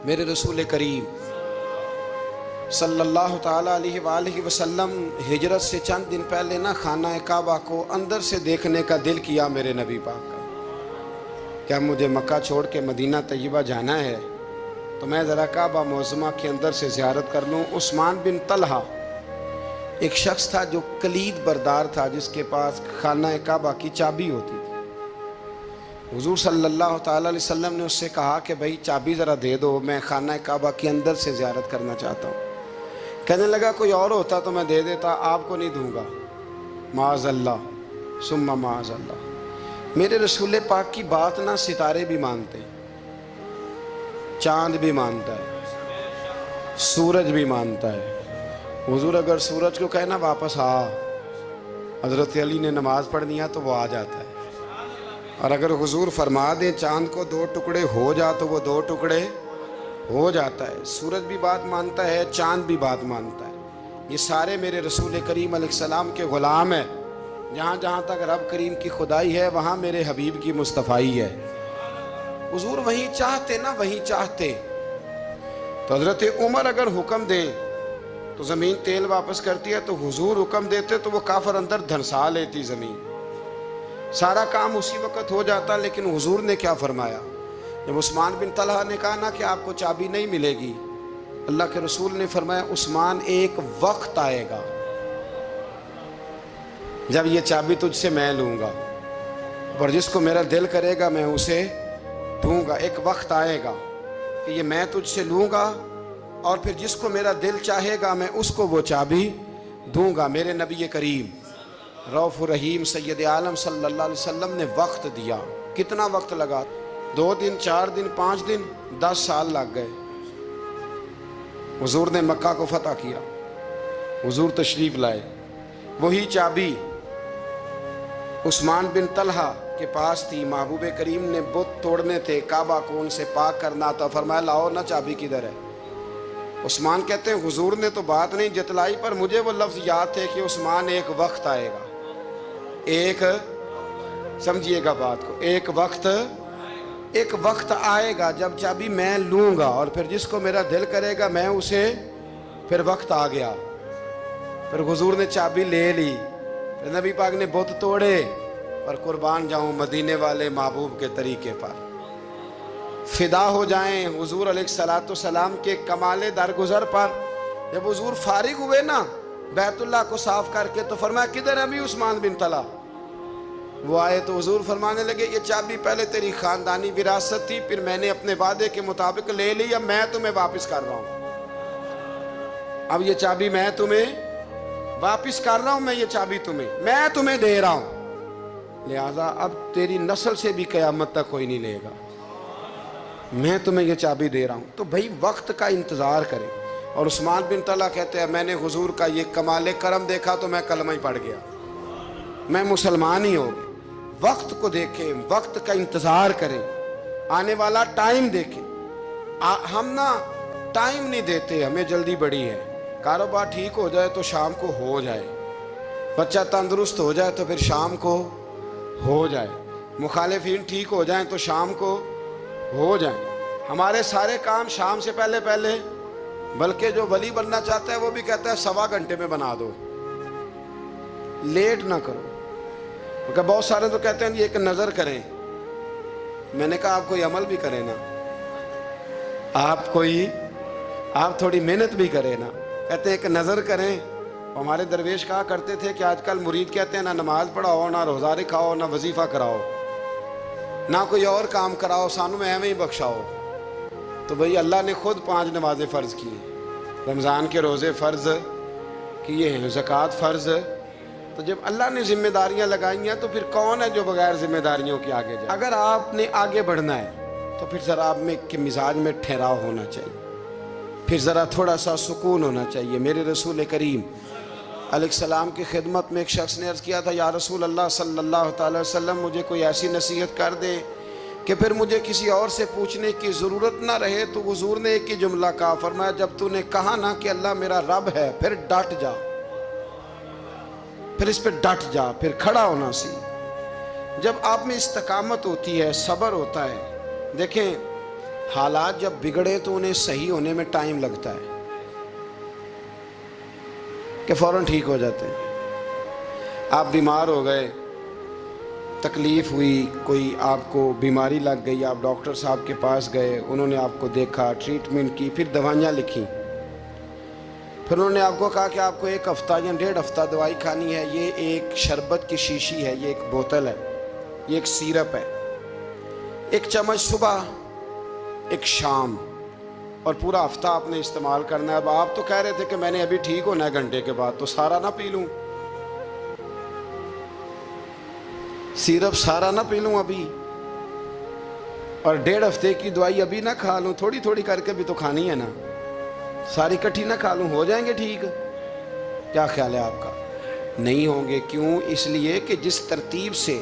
میرے رسول کریم صلی اللہ تعالیٰ علیہ وآلہ وسلم ہجرت سے چند دن پہلے نا خانہ کعبہ کو اندر سے دیکھنے کا دل کیا میرے نبی پاک کا. کیا مجھے مکہ چھوڑ کے مدینہ طیبہ جانا ہے تو میں ذرا کعبہ معظمہ کے اندر سے زیارت کر لوں. عثمان بن طلحہ ایک شخص تھا جو کلید بردار تھا، جس کے پاس خانہ کعبہ کی چابی ہوتی تھی. حضور صلی اللہ تعالیٰ علیہ وسلم نے اس سے کہا کہ بھائی چابی ذرا دے دو، میں خانہ کعبہ کے اندر سے زیارت کرنا چاہتا ہوں. کہنے لگا کوئی اور ہوتا تو میں دے دیتا، آپ کو نہیں دوں گا. معاذ اللہ ثم معاذ اللہ. میرے رسول پاک کی بات نہ ستارے بھی مانتے ہیں، چاند بھی مانتا ہے، سورج بھی مانتا ہے. حضور اگر سورج کو کہنا واپس آ، حضرت علی نے نماز پڑھنی ہے تو وہ آ جاتا ہے. اور اگر حضور فرما دیں چاند کو 2 ٹکڑے ہو جا تو وہ 2 ٹکڑے ہو جاتا ہے. سورج بھی بات مانتا ہے، چاند بھی بات مانتا ہے. یہ سارے میرے رسول کریم علیہ السلام کے غلام ہیں. جہاں جہاں تک رب کریم کی خدائی ہے وہاں میرے حبیب کی مصطفائی ہے. حضور وہیں چاہتے نا، وہیں چاہتے. تو حضرت عمر اگر حکم دے تو زمین تیل واپس کرتی ہے، تو حضور حکم دیتے تو وہ کافر اندر دھنسا لیتی زمین. سارا کام اسی وقت ہو جاتا. لیکن حضور نے کیا فرمایا؟ جب عثمان بن طلحہ نے کہا نا کہ آپ کو چابی نہیں ملے گی، اللہ کے رسول نے فرمایا عثمان ایک وقت آئے گا جب یہ چابی تجھ سے میں لوں گا، اور جس کو میرا دل کرے گا میں اسے دوں گا. ایک وقت آئے گا کہ یہ میں تجھ سے لوں گا، اور پھر جس کو میرا دل چاہے گا میں اس کو وہ چابی دوں گا. میرے نبی کریم رؤوف الرحیم سید عالم صلی اللہ علیہ وسلم نے وقت دیا. کتنا وقت لگا؟ 2 دن، 4 دن، 5 دن، 10 سال لگ گئے. حضور نے مکہ کو فتح کیا، حضور تشریف لائے. وہی چابی عثمان بن طلحہ کے پاس تھی. محبوب کریم نے بت توڑنے تھے، کعبہ کو ان سے پاک کرنا تھا. فرمایا لاؤ نا چابی کدھر ہے؟ عثمان کہتے ہیں حضور نے تو بات نہیں جتلائی، پر مجھے وہ لفظ یاد تھے کہ عثمان ایک وقت آئے گا. ایک سمجھیے گا بات کو، ایک وقت آئے گا جب چابی میں لوں گا، اور پھر جس کو میرا دل کرے گا میں اسے. پھر وقت آ گیا، پھر حضور نے چابی لے لی، پھر نبی پاک نے بت توڑے. پر قربان جاؤں مدینے والے محبوب کے طریقے پر، فدا ہو جائیں حضور علیہ السلام کے کمال درگزر پر. جب حضور فارغ ہوئے نا بیت اللہ کو صاف کر کے، تو فرمایا کدھر ہے ابھی عثمان بن طلحہ؟ وہ آئے تو حضور فرمانے لگے یہ چابی پہلے تیری خاندانی وراثت تھی، پھر میں نے اپنے وعدے کے مطابق لے لی، اب میں تمہیں واپس کر رہا ہوں. اب یہ چابی میں تمہیں واپس کر رہا ہوں، میں یہ چابی میں تمہیں دے رہا ہوں. لہذا اب تیری نسل سے بھی قیامت تک کوئی نہیں لے گا، میں تمہیں یہ چابی دے رہا ہوں. تو بھائی وقت کا انتظار کریں. اور عثمان بن طلحہ کہتے ہیں میں نے حضور کا یہ کمال کرم دیکھا تو میں کلمہ ہی پڑھ گیا، میں مسلمان ہی ہو گیا. وقت کو دیکھیں، وقت کا انتظار کریں، آنے والا ٹائم دیکھیں. ہم نا ٹائم نہیں دیتے، ہمیں جلدی بڑی ہے. کاروبار ٹھیک ہو جائے تو شام کو ہو جائے، بچہ تندرست ہو جائے تو پھر شام کو ہو جائے، مخالفین ٹھیک ہو جائیں تو شام کو ہو جائیں. ہمارے سارے کام شام سے پہلے، بلکہ جو ولی بننا چاہتا ہے وہ بھی کہتا ہے 1.25 گھنٹے میں بنا دو، لیٹ نہ کرو. کیونکہ بہت سارے تو کہتے ہیں یہ ایک نظر کریں. میں نے کہا آپ کوئی عمل بھی کریں نا، آپ تھوڑی محنت بھی کریں نا. کہتے ہیں ایک نظر کریں. ہمارے درویش کہا کرتے تھے کہ آج کل مرید کہتے ہیں نہ نماز پڑھاؤ، نہ روزہ رکھاؤ، نہ وظیفہ کراؤ، نہ کوئی اور کام کراؤ، سانوں میں ایویں ہی بخشاؤ. تو بھئی اللہ نے خود 5 نمازیں فرض کی، رمضان کے روزے فرض کیے ہیں، زکوٰۃ فرض. تو جب اللہ نے ذمہ داریاں لگائی ہیں تو پھر کون ہے جو بغیر ذمہ داریوں کے آگے جائے؟ اگر آپ نے آگے بڑھنا ہے تو پھر ذرا آپ میں کے مزاج میں ٹھہراؤ ہونا چاہیے، پھر ذرا تھوڑا سا سکون ہونا چاہیے. میرے رسول کریم علیہ السلام کی خدمت میں ایک شخص نے عرض کیا تھا یا رسول اللہ صلی اللہ تعالی وسلم مجھے کوئی ایسی نصیحت کر دے کہ پھر مجھے کسی اور سے پوچھنے کی ضرورت نہ رہے. تو حضور نے ایک ہی جملہ کہا، فرمایا جب تو نے کہا نا کہ اللہ میرا رب ہے، پھر ڈٹ جا، پھر اس پہ ڈٹ جا، پھر کھڑا ہونا سی. جب آپ میں استقامت ہوتی ہے، صبر ہوتا ہے. دیکھیں حالات جب بگڑے تو انہیں صحیح ہونے میں ٹائم لگتا ہے کہ فوراً ٹھیک ہو جاتے ہیں. آپ بیمار ہو گئے، تکلیف ہوئی، کوئی آپ کو بیماری لگ گئی، آپ ڈاکٹر صاحب کے پاس گئے، انہوں نے آپ کو دیکھا، ٹریٹمنٹ کی، پھر دوائیاں لکھیں، پھر انہوں نے آپ کو کہا کہ آپ کو 1 ہفتہ یا 1.5 ہفتہ دوائی کھانی ہے. یہ ایک شربت کی شیشی ہے، یہ ایک بوتل ہے، یہ ایک سیرپ ہے، 1 چمچ صبح 1 شام، اور پورا ہفتہ آپ نے استعمال کرنا ہے. اب آپ تو کہہ رہے تھے کہ میں نے ابھی ٹھیک ہونا ہے گھنٹے کے بعد، تو سارا نہ پی لوں، سیرپ سارا نہ پی لوں ابھی، اور 1.5 ہفتے کی دوائی ابھی نہ کھا لوں، تھوڑی تھوڑی کر کے بھی تو کھانی ہے نا، ساری کٹھی نہ کھا لوں، ہو جائیں گے ٹھیک؟ کیا خیال ہے آپ کا؟ نہیں ہوں گے. کیوں؟ اس لیے کہ جس ترتیب سے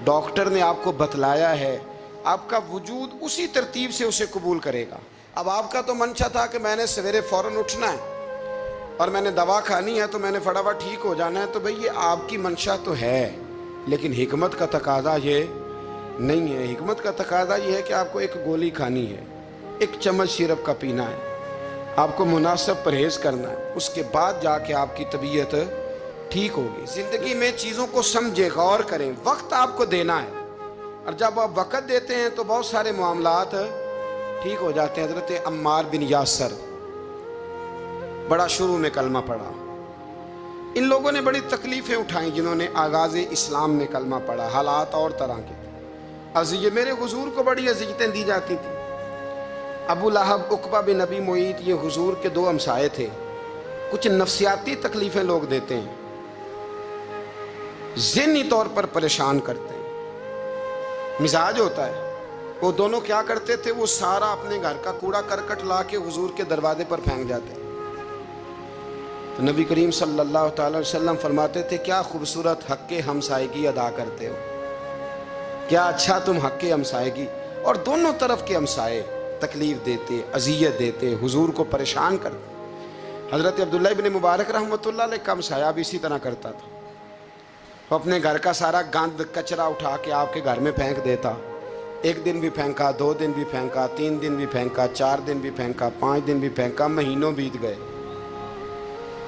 ڈاکٹر نے آپ کو بتلایا ہے، آپ کا وجود اسی ترتیب سے اسے قبول کرے گا. اب آپ کا تو منشا تھا کہ میں نے سویرے فوراً اٹھنا ہے اور میں نے دوا کھانی ہے تو میں نے فٹافٹ ٹھیک ہو جانا ہے. تو بھئی یہ آپ کی منشا تو ہے، لیکن حکمت کا تقاضا یہ نہیں ہے. حکمت کا تقاضا یہ ہے کہ آپ کو 1 گولی کھانی ہے، 1 چمچ سیرپ کا پینا ہے، آپ کو مناسب پرہیز کرنا ہے، اس کے بعد جا کے آپ کی طبیعت ٹھیک ہوگی. زندگی میں چیزوں کو سمجھے، غور کریں، وقت آپ کو دینا ہے، اور جب آپ وقت دیتے ہیں تو بہت سارے معاملات ٹھیک ہو جاتے ہیں. حضرت عمار بن یاسر بڑا شروع میں کلمہ پڑھا. ان لوگوں نے بڑی تکلیفیں اٹھائیں جنہوں نے آغاز اسلام میں کلمہ پڑھا. حالات اور طرح کے تھے. میرے حضور کو بڑی اذیتیں دی جاتی تھیں. ابو لہب، عقبہ بن ابی معیط، یہ حضور کے 2 ہمسائے تھے. کچھ نفسیاتی تکلیفیں لوگ دیتے ہیں، ذہنی طور پر پریشان کرتے ہیں، مزاج ہوتا ہے. وہ دونوں کیا کرتے تھے؟ وہ سارا اپنے گھر کا کوڑا کرکٹ لا کے حضور کے دروازے پر پھینک جاتے. تو نبی کریم صلی اللہ تعالی وسلم فرماتے تھے کیا خوبصورت حق ہمسائیگی ادا کرتے ہو، کیا اچھا تم حق ہمسائیگی. اور دونوں طرف کے ہمسائے تکلیف دیتے، اذیت دیتے، حضور کو پریشان کرتے. حضرت عبداللہ ابن مبارک رحمۃ اللہ علیہ کا ہمسایہ بھی اسی طرح کرتا تھا. وہ اپنے گھر کا سارا گند کچرا اٹھا کے آپ کے گھر میں پھینک دیتا. 1 دن بھی پھینکا، 2 دن بھی پھینکا، 3 دن بھی پھینکا، 4 دن بھی پھینکا، 5 دن بھی پھینکا، مہینوں بیت گئے،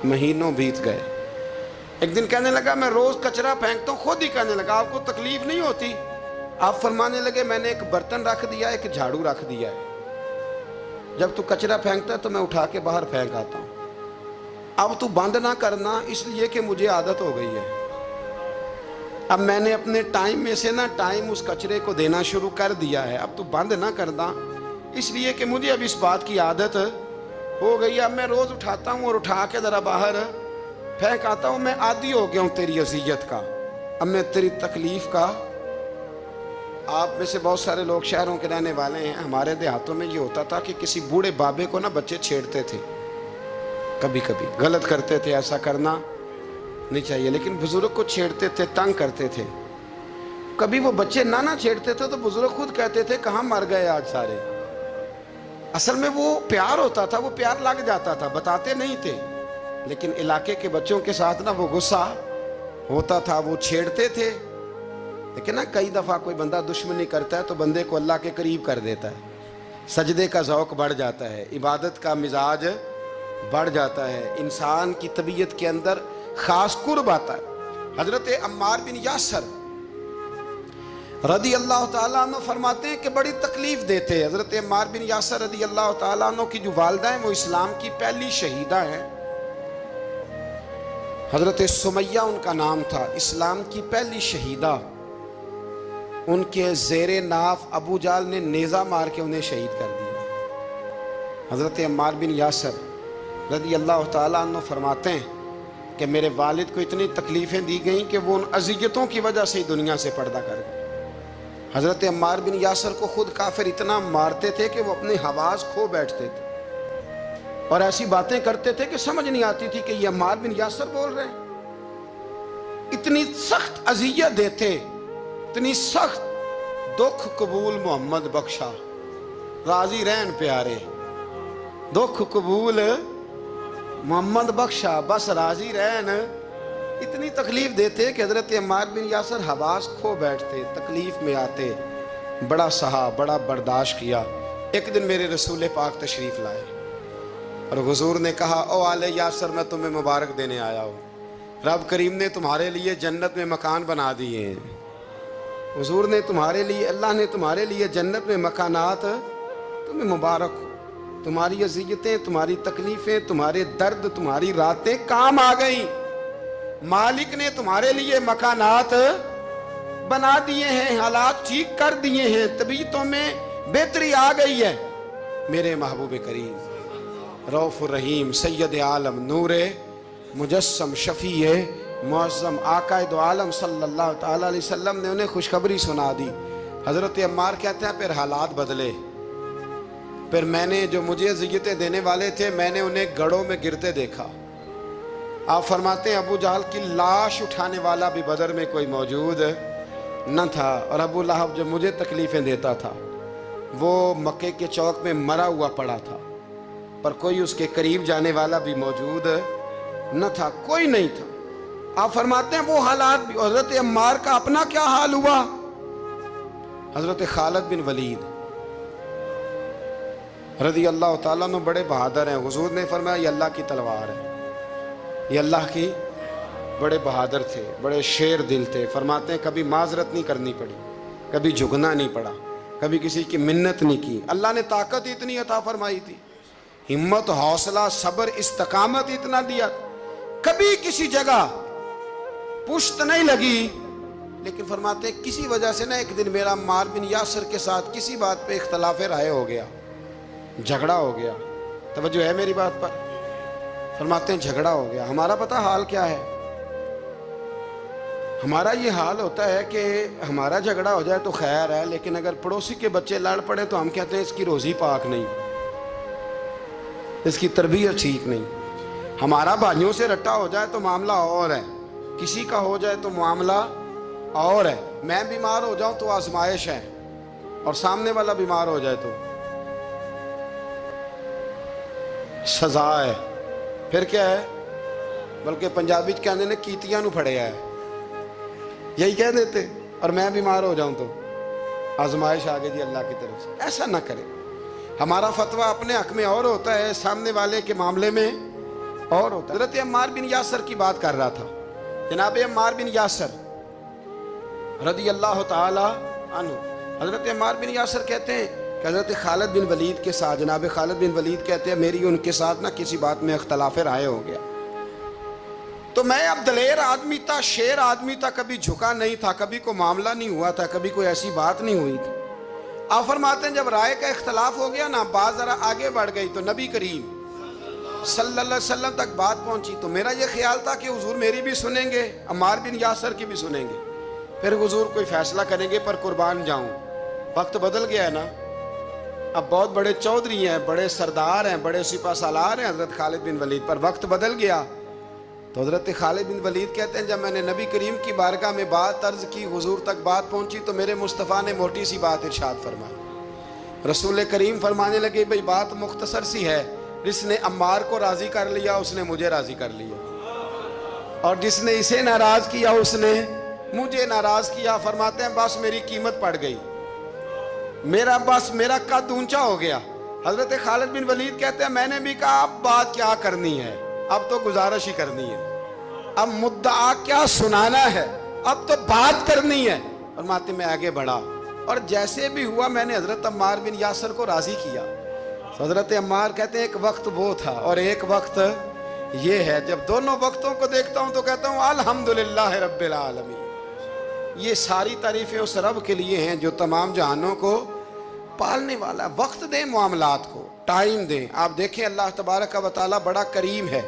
مہینوں بیت گئے. ایک دن کہنے لگا میں روز کچرا پھینکتا ہوں. خود ہی کہنے لگا آپ کو تکلیف نہیں ہوتی؟ آپ فرمانے لگے میں نے 1 برتن رکھ دیا ہے، 1 جھاڑو رکھ دیا ہے، جب تو کچرا پھینکتا ہے تو میں اٹھا کے باہر پھینک آتا ہوں. اب تو بند نہ کرنا، اس لیے کہ مجھے عادت ہو گئی ہے. اب میں نے اپنے ٹائم میں سے نا ٹائم اس کچرے کو دینا شروع کر دیا ہے. اب تو بند نہ کرنا، اس لیے کہ مجھے اب اس بات کی عادت ہو گئی. اب میں روز اٹھاتا ہوں اور اٹھا کے ذرا باہر پھینک آتا ہوں. میں عادی ہو گیا ہوں تیری اذیت کا، اب میں تیری تکلیف کا. آپ میں سے بہت سارے لوگ شہروں کے رہنے والے ہیں. ہمارے دیہاتوں میں یہ ہوتا تھا کہ کسی بوڑھے بابے کو نا بچے چھیڑتے تھے، کبھی کبھی غلط کرتے تھے، ایسا کرنا نہیں چاہیے، لیکن بزرگ کو چھیڑتے تھے، تنگ کرتے تھے. کبھی وہ بچے نہ چھیڑتے تھے تو بزرگ خود کہتے تھے کہاں مر گئے آج سارے. اصل میں وہ پیار ہوتا تھا، وہ پیار لگ جاتا تھا، بتاتے نہیں تھے، لیکن علاقے کے بچوں کے ساتھ نا وہ غصہ ہوتا تھا، وہ چھیڑتے تھے. لیکن نا کئی دفعہ کوئی بندہ دشمنی کرتا ہے تو بندے کو اللہ کے قریب کر دیتا ہے، سجدے کا ذوق بڑھ جاتا ہے، عبادت کا مزاج بڑھ جاتا ہے، انسان کی طبیعت کے اندر خاص قرب آتا ہے. حضرت عمار بن یاسر رضی اللہ تعالیٰ عنہ فرماتے ہیں کہ بڑی تکلیف دیتے. حضرت عمار بن یاسر رضی اللہ تعالیٰ عنہ کی جو والدہ ہیں وہ اسلام کی پہلی شہیدہ ہیں. حضرت سمیہ ان کا نام تھا، اسلام کی پہلی شہیدہ. ان کے زیر ناف ابو جال نے نیزہ مار کے انہیں شہید کر دیا. حضرت عمار بن یاسر رضی اللہ تعالیٰ عنہ فرماتے ہیں کہ میرے والد کو اتنی تکلیفیں دی گئیں کہ وہ ان اذیتوں کی وجہ سے دنیا سے پردہ کر گئے. حضرت عمار بن یاسر کو خود کافر اتنا مارتے تھے کہ وہ اپنے حواس کھو بیٹھتے تھے اور ایسی باتیں کرتے تھے کہ سمجھ نہیں آتی تھی کہ یہ عمار بن یاسر بول رہے ہیں. اتنی سخت اذیت دیتے، اتنی سخت. دکھ قبول محمد بخشا، راضی رہن پیارے. دکھ قبول محمد بخشا، بس راضی رہن. اتنی تکلیف دیتے کہ حضرت عمار بن یاسر حواس کھو بیٹھتے، تکلیف میں آتے. بڑا سہا، بڑا برداشت کیا. ایک دن میرے رسول پاک تشریف لائے اور حضور نے کہا او آل یاسر میں تمہیں مبارک دینے آیا ہوں، رب کریم نے تمہارے لیے جنت میں مکان بنا دیے ہیں۔ حضور نے تمہارے لیے، اللہ نے تمہارے لیے جنت میں مکانات، تمہیں مبارک ہو، تمہاری اذیتیں، تمہاری تکلیفیں، تمہارے درد، تمہاری راتیں کام آ گئیں، مالک نے تمہارے لیے مکانات بنا دیے ہیں، حالات ٹھیک کر دیے ہیں، طبیعتوں میں بہتری آ گئی ہے۔ میرے محبوب کریم رؤوف الرحیم سید عالم نور مجسم شفیع معظم آقا دو عالم صلی اللہ تعالیٰ علیہ وسلم نے انہیں خوشخبری سنا دی۔ حضرت عمار کہتے ہیں پھر حالات بدلے، پھر میں نے جو مجھے اذیتیں دینے والے تھے میں نے انہیں گڑھوں میں گرتے دیکھا۔ آپ فرماتے ہیں ابو جہل کی لاش اٹھانے والا بھی بدر میں کوئی موجود نہ تھا، اور ابو لہب جو مجھے تکلیفیں دیتا تھا وہ مکے کے چوک میں مرا ہوا پڑا تھا، پر کوئی اس کے قریب جانے والا بھی موجود نہ تھا، کوئی نہیں تھا۔ آپ فرماتے ہیں وہ حالات بھی۔ حضرت عمار کا اپنا کیا حال ہوا؟ حضرت خالد بن ولید رضی اللہ تعالیٰ عنہ بڑے بہادر ہیں۔ حضور نے فرمایا یہ اللہ کی تلوار ہے، یہ اللہ کی، بڑے بہادر تھے، بڑے شیر دل تھے۔ فرماتے ہیں کبھی معذرت نہیں کرنی پڑی، کبھی جھکنا نہیں پڑا، کبھی کسی کی منت نہیں کی۔ اللہ نے طاقت اتنی عطا فرمائی تھی، ہمت، حوصلہ، صبر، استقامت اتنا دیا، کبھی کسی جگہ پشت نہیں لگی۔ لیکن فرماتے ہیں کسی وجہ سے نہ ایک دن میرا عمار بن یاسر کے ساتھ کسی بات پہ اختلاف رائے ہو گیا، جھگڑا ہو گیا۔ توجہ ہے میری بات پر؟ فرماتے ہیں جھگڑا ہو گیا۔ ہمارا پتہ حال کیا ہے؟ ہمارا یہ حال ہوتا ہے کہ ہمارا جھگڑا ہو جائے تو خیر ہے، لیکن اگر پڑوسی کے بچے لڑ پڑے تو ہم کہتے ہیں اس کی روزی پاک نہیں، اس کی تربیت ٹھیک نہیں۔ ہمارا بھائیوں سے رٹا ہو جائے تو معاملہ اور ہے، کسی کا ہو جائے تو معاملہ اور ہے۔ میں بیمار ہو جاؤں تو آزمائش ہے، اور سامنے والا بیمار ہو جائے تو سزا ہے۔ پھر کیا ہے؟ بلکہ پنجابی کہنے نے کیتیاں نو پھڑیا ہے، یہی کہہ دیتے۔ اور میں بیمار ہو جاؤں تو آزمائش آگے جی اللہ کی طرف سے۔ ایسا نہ کرے۔ ہمارا فتویٰ اپنے حق میں اور ہوتا ہے، سامنے والے کے معاملے میں اور ہوتا ہے۔ حضرت عمار بن یاسر کی بات کر رہا تھا۔ جناب عمار بن یاسر رضی اللہ تعالی عنہ، حضرت عمار بن یاسر کہتے ہیں کہ حضرت خالد بن ولید کے ساتھ، جناب خالد بن ولید کہتے ہیں میری ان کے ساتھ نہ کسی بات میں اختلاف رائے ہو گیا، تو میں اب دلیر آدمی تھا، شیر آدمی تھا، کبھی جھکا نہیں تھا، کبھی کوئی معاملہ نہیں ہوا تھا، کبھی کوئی ایسی بات نہیں ہوئی تھی۔ آپ فرماتے ہیں جب رائے کا اختلاف ہو گیا نا، بات ذرا آگے بڑھ گئی تو نبی کریم صلی اللہ علیہ وسلم تک بات پہنچی، تو میرا یہ خیال تھا کہ حضور میری بھی سنیں گے، عمار بن یاسر کی بھی سنیں گے، پھر حضور کوئی فیصلہ کریں گے، پر قربان جاؤں وقت بدل گیا ہے نا۔ اب بہت بڑے چودھری ہیں، بڑے سردار ہیں، بڑے سپہ سالار ہیں حضرت خالد بن ولید، پر وقت بدل گیا۔ تو حضرت خالد بن ولید کہتے ہیں جب میں نے نبی کریم کی بارگاہ میں بات عرض کی، حضور تک بات پہنچی، تو میرے مصطفیٰ نے موٹی سی بات ارشاد فرمائی۔ رسول کریم فرمانے لگے بھئی بات مختصر سی ہے، جس نے عمار کو راضی کر لیا اس نے مجھے راضی کر لیا، اور جس نے اسے ناراض کیا اس نے مجھے ناراض کیا۔ فرماتے ہیں بس میری قیمت پڑ گئی، میرا قد اونچا ہو گیا۔ حضرت خالد بن ولید کہتے ہیں میں نے بھی کہا اب بات کیا کرنی ہے، اب تو گزارش ہی کرنی ہے، اب مدعا کیا سنانا ہے، اب تو بات کرنی ہے۔ فرماتے میں آگے بڑھا، اور جیسے بھی ہوا میں نے حضرت عمار بن یاسر کو راضی کیا۔ حضرت عمار کہتے ہیں ایک وقت وہ تھا اور ایک وقت یہ ہے، جب دونوں وقتوں کو دیکھتا ہوں تو کہتا ہوں الحمدللہ رب العالمین۔ یہ ساری تعریفیں اس رب کے لیے ہیں جو تمام جہانوں کو پالنے والا۔ وقت دیں معاملات کو، ٹائم دیں۔ آپ دیکھیں اللہ تبارک و تعالیٰ بڑا کریم ہے،